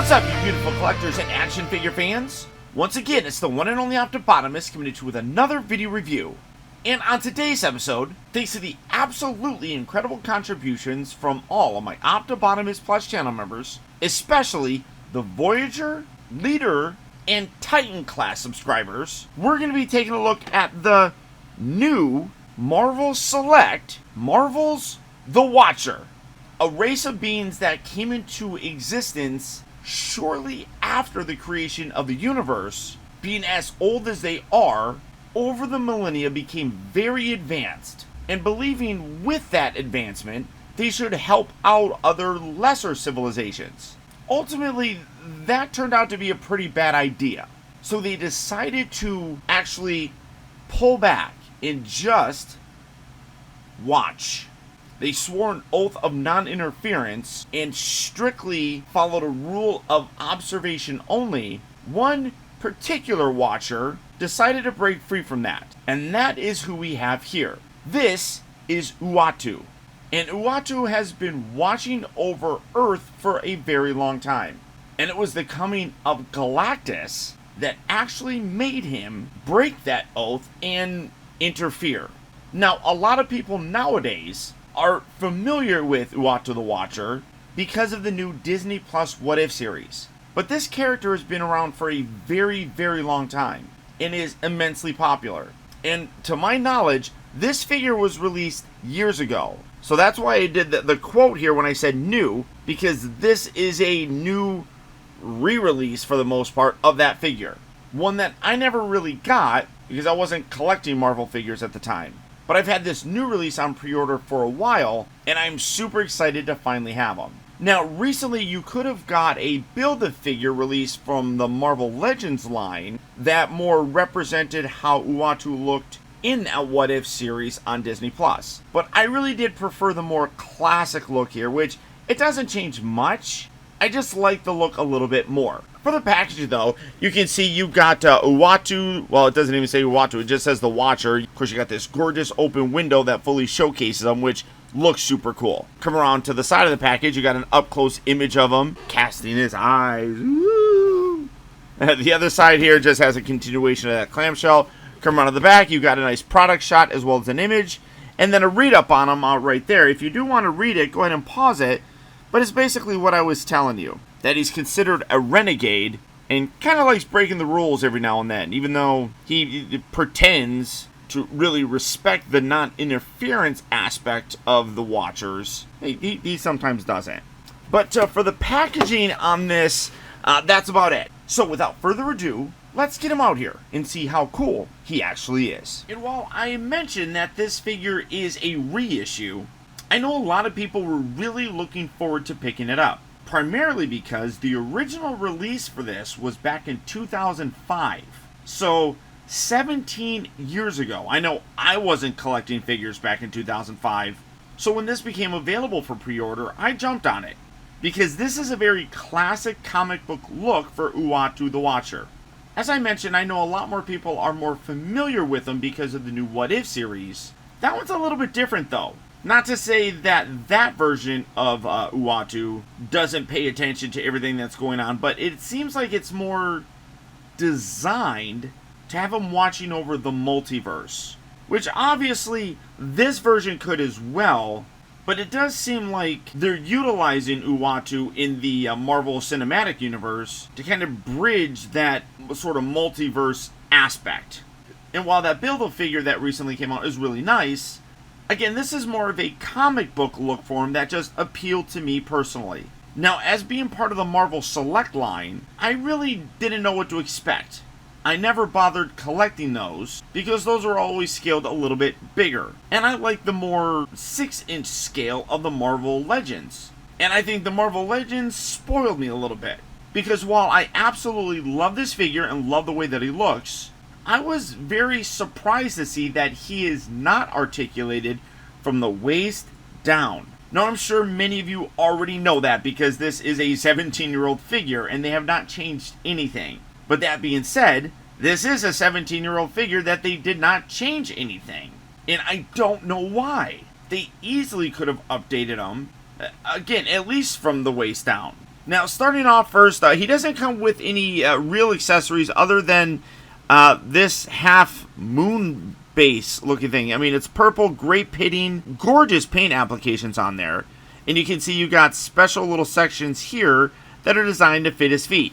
What's up, you beautiful collectors and action figure fans? Once again, it's the one and only Optibotimus coming at you with another video review. And on today's episode, thanks to the absolutely incredible contributions from all of my Optibotimus Plus channel members, especially the Voyager, Leader, and Titan class subscribers, we're going to be taking a look at the new Marvel Select Marvel's The Watcher, a race of beings that came into existence shortly after the creation of the universe. Being as old as they are, over the millennia became very advanced, and believing with that advancement, they should help out other lesser civilizations. Ultimately, that turned out to be a pretty bad idea. So they decided to actually pull back and just watch. They swore an oath of non-interference and strictly followed a rule of observation only. One particular watcher decided to break free from that, and that is who we have here. This is Uatu, and Uatu has been watching over Earth for a very long time, and it was the coming of Galactus that actually made him break that oath and interfere. Now, a lot of people nowadays are familiar with Uatu the Watcher because of the new Disney Plus What If series. But this character has been around for a very, very long time and is immensely popular. And to my knowledge, this figure was released years ago. So that's why I did the quote here when I said new, because this is a new re-release for the most part of that figure. One that I never really got because I wasn't collecting Marvel figures at the time. But I've had this new release on pre-order for a while, and I'm super excited to finally have them. Now, recently you could have got a Build-A-Figure release from the Marvel Legends line that more represented how Uatu looked in that What If series on Disney Plus. But I really did prefer the more classic look here, which it doesn't change much. I just like the look a little bit more. For the package, though, you can see you got Uatu. Well, it doesn't even say Uatu. It just says The Watcher. Of course, you got this gorgeous open window that fully showcases him, which looks super cool. Come around to the side of the package, you got an up-close image of him, casting his eyes. Woo! The other side here just has a continuation of that clamshell. Come around to the back, you got a nice product shot as well as an image, and then a read-up on him right there. If you do want to read it, go ahead and pause it. But it's basically what I was telling you, that he's considered a renegade and kind of likes breaking the rules every now and then, even though he pretends to really respect the non-interference aspect of the Watchers. He sometimes doesn't. But for the packaging on this, that's about it. So without further ado, let's get him out here and see how cool he actually is. And while I mentioned that this figure is a reissue, I know a lot of people were really looking forward to picking it up, primarily because the original release for this was back in 2005. So 17 years ago. I know I wasn't collecting figures back in 2005, so when this became available for pre-order, I jumped on it, because this is a very classic comic book look for Uatu the Watcher. As I mentioned, I know a lot more people are more familiar with him because of the new What If series. That one's a little bit different though. Not to say that that version of Uatu doesn't pay attention to everything that's going on, but it seems like it's more designed to have him watching over the multiverse. Which obviously this version could as well, but it does seem like they're utilizing Uatu in the Marvel Cinematic Universe to kind of bridge that sort of multiverse aspect. And while that Build-A-Figure that recently came out is really nice, again, this is more of a comic book look for him that just appealed to me personally. Now, as being part of the Marvel Select line, I really didn't know what to expect. I never bothered collecting those because those are always scaled a little bit bigger. And I like the more 6-inch scale of the Marvel Legends. And I think the Marvel Legends spoiled me a little bit, because while I absolutely love this figure and love the way that he looks, I was very surprised to see that he is not articulated from the waist down. Now, I'm sure many of you already know that because this is a 17-year-old figure and they have not changed anything. But that being said, this is a 17-year-old figure that they did not change anything. And I don't know why. They easily could have updated him, again, at least from the waist down. Now, starting off first, he doesn't come with any real accessories other than this half moon base looking thing. I mean, it's purple, great pitting, gorgeous paint applications on there. And you can see you got special little sections here that are designed to fit his feet.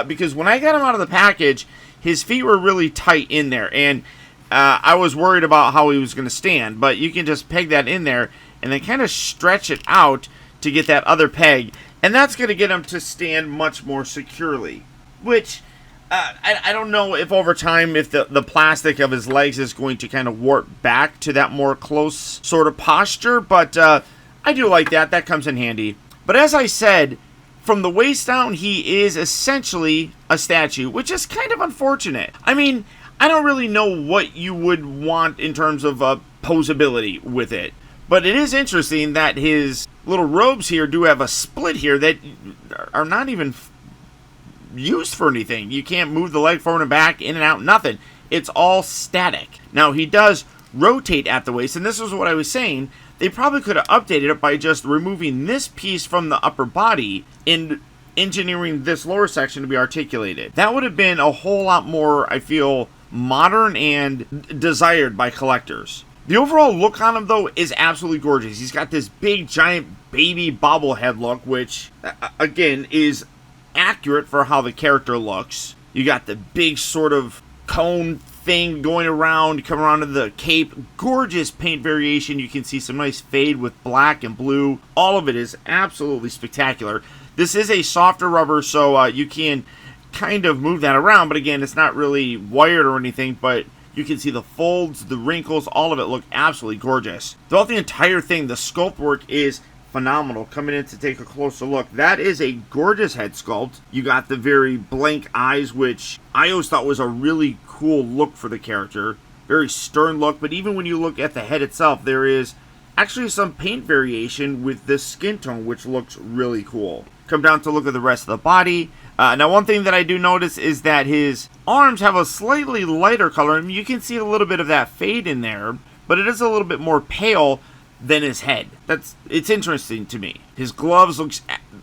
Because when I got him out of the package, his feet were really tight in there. And I was worried about how he was going to stand. But you can just peg that in there and then kind of stretch it out to get that other peg. And that's going to get him to stand much more securely. Which, I don't know if over time, if the plastic of his legs is going to kind of warp back to that more close sort of posture. But I do like that. That comes in handy. But as I said, from the waist down, he is essentially a statue, which is kind of unfortunate. I mean, I don't really know what you would want in terms of posability with it. But it is interesting that his little robes here do have a split here that are not even used for anything. You can't move the leg forward and back, in and out, nothing. It's all static. Now, he does rotate at the waist, and this is what I was saying. They probably could have updated it by just removing this piece from the upper body and engineering this lower section to be articulated. That would have been a whole lot more, I feel, modern and desired by collectors. The overall look on him, though, is absolutely gorgeous. He's got this big, giant baby bobblehead look, which, again, is accurate for how the character looks. You got the big sort of cone thing going around, coming around to the cape. Gorgeous paint variation. You can see some nice fade with black and blue. All of it is absolutely spectacular. This is a softer rubber, so you can kind of move that around, but again, it's not really wired or anything, but you can see the folds, the wrinkles, all of it look absolutely gorgeous. Throughout the entire thing, the sculpt work is phenomenal. Coming in to take a closer look, that is a gorgeous head sculpt. You got the very blank eyes, which I always thought was a really cool look for the character. Very stern look, but even when you look at the head itself, there is actually some paint variation with this skin tone, which looks really cool. Come down to look at the rest of the body. Now, one thing that I do notice is that his arms have a slightly lighter color. I mean, you can see a little bit of that fade in there, but it is a little bit more pale than his head. It's interesting to me. His gloves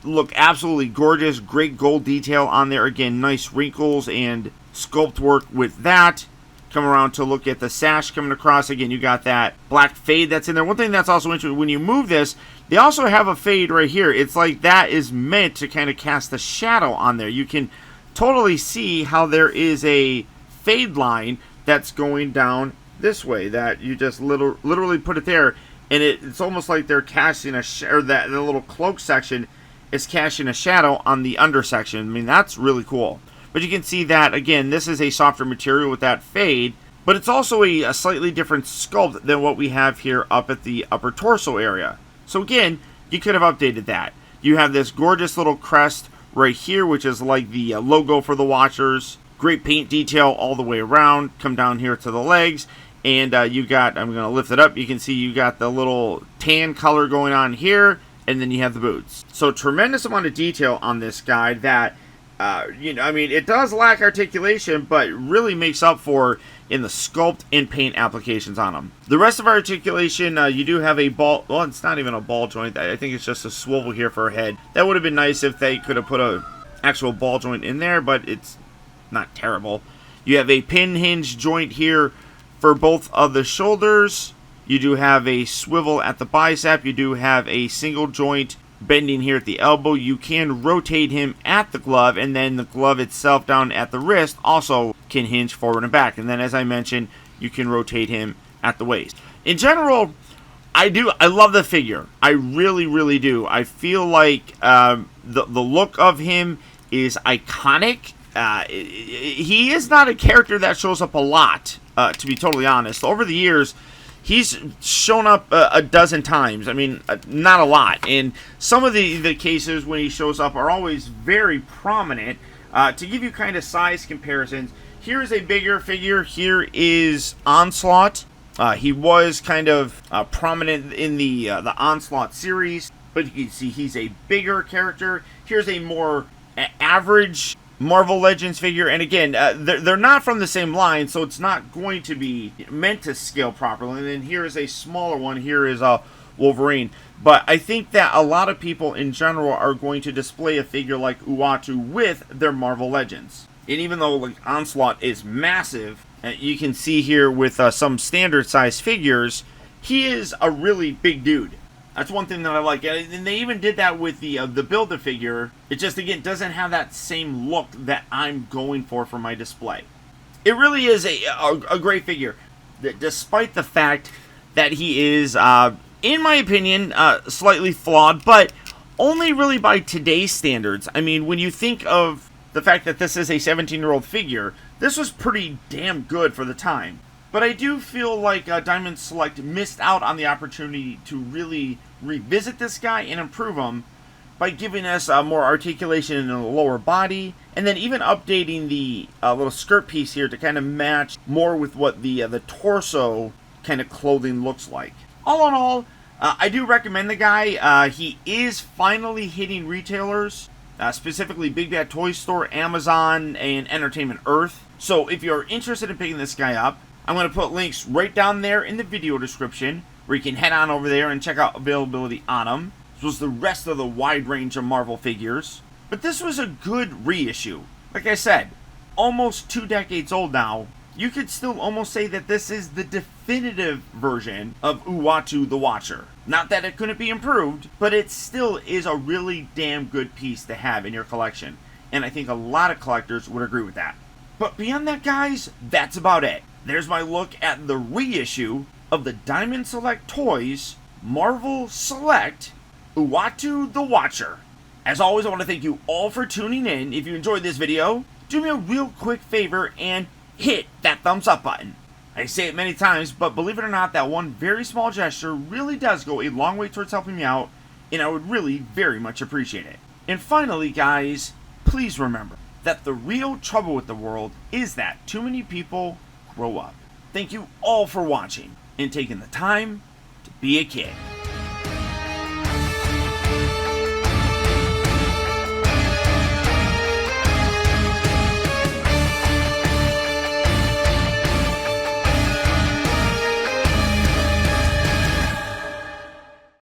look absolutely gorgeous. Great gold detail on there. Again, nice wrinkles and sculpt work with that. Come around to look at the sash coming across. Again, you got that black fade that's in there. One thing that's also interesting, when you move this, they also have a fade right here. It's like that is meant to kind of cast a shadow on there. You can totally see how there is a fade line that's going down this way, that you just literally put it there, and it's almost like they're casting or that the little cloak section is casting a shadow on the under section. I mean, that's really cool. But you can see that, again, this is a softer material with that fade, but it's also a slightly different sculpt than what we have here up at the upper torso area. So again, you could have updated that. You have this gorgeous little crest right here, which is like the logo for the Watchers. Great paint detail all the way around. Come down here to the legs, and you got, I'm going to lift it up, you can see you got the little tan color going on here, and then you have the boots. So tremendous amount of detail on this guy that, I mean, it does lack articulation, but really makes up for in the sculpt and paint applications on them. The rest of our articulation, you do have a ball, well, it's not even a ball joint. I think it's just a swivel here for a head. That would have been nice if they could have put a actual ball joint in there, but it's not terrible. You have a pin hinge joint here for both of the shoulders. You do have a swivel at the bicep. You do have a single joint bending here at the elbow. You can rotate him at the glove, and then the glove itself down at the wrist also can hinge forward and back. And then, as I mentioned, you can rotate him at the waist. In general, I love the figure. I really, really do. I feel like the look of him is iconic. He is not a character that shows up a lot, to be totally honest. Over the years, he's shown up a dozen times. I mean, not a lot. And some of the cases when he shows up are always very prominent. To give you kind of size comparisons, here is a bigger figure. Here is Onslaught. He was kind of prominent in the Onslaught series, but you can see he's a bigger character. Here's a more average Marvel Legends figure, and again, they're not from the same line, so it's not going to be meant to scale properly. And then here is a smaller one. Here is a Wolverine. But I think that a lot of people in general are going to display a figure like Uatu with their Marvel Legends. And even though like Onslaught is massive, you can see here with some standard size figures, he is a really big dude. That's one thing that I like. And they even did that with the Build-A-Figure. It just, again, doesn't have that same look that I'm going for my display. It really is a great figure. Despite the fact that he is, in my opinion, slightly flawed, but only really by today's standards. I mean, when you think of the fact that this is a 17-year-old figure, this was pretty damn good for the time. But I do feel like Diamond Select missed out on the opportunity to really revisit this guy and improve him by giving us more articulation in the lower body, and then even updating the little skirt piece here to kind of match more with what the torso kind of clothing looks like. All in all, I do recommend the guy. He is finally hitting retailers, specifically Big Bad Toy Store, Amazon, and Entertainment Earth. So if you're interested in picking this guy up, I'm going to put links right down there in the video description where you can head on over there and check out availability on them, as well as the rest of the wide range of Marvel figures. But this was a good reissue. Like I said, almost 2 decades old now. You could still almost say that this is the definitive version of Uatu the Watcher. Not that it couldn't be improved, but it still is a really damn good piece to have in your collection. And I think a lot of collectors would agree with that. But beyond that, guys, that's about it. There's my look at the reissue of the Diamond Select Toys Marvel Select Uatu the Watcher. As always, I want to thank you all for tuning in. If you enjoyed this video, do me a real quick favor and hit that thumbs up button. I say it many times, but believe it or not, that one very small gesture really does go a long way towards helping me out, and I would really very much appreciate it. And finally, guys, please remember that the real trouble with the world is that too many people grow up. Thank you all for watching and taking the time to be a kid.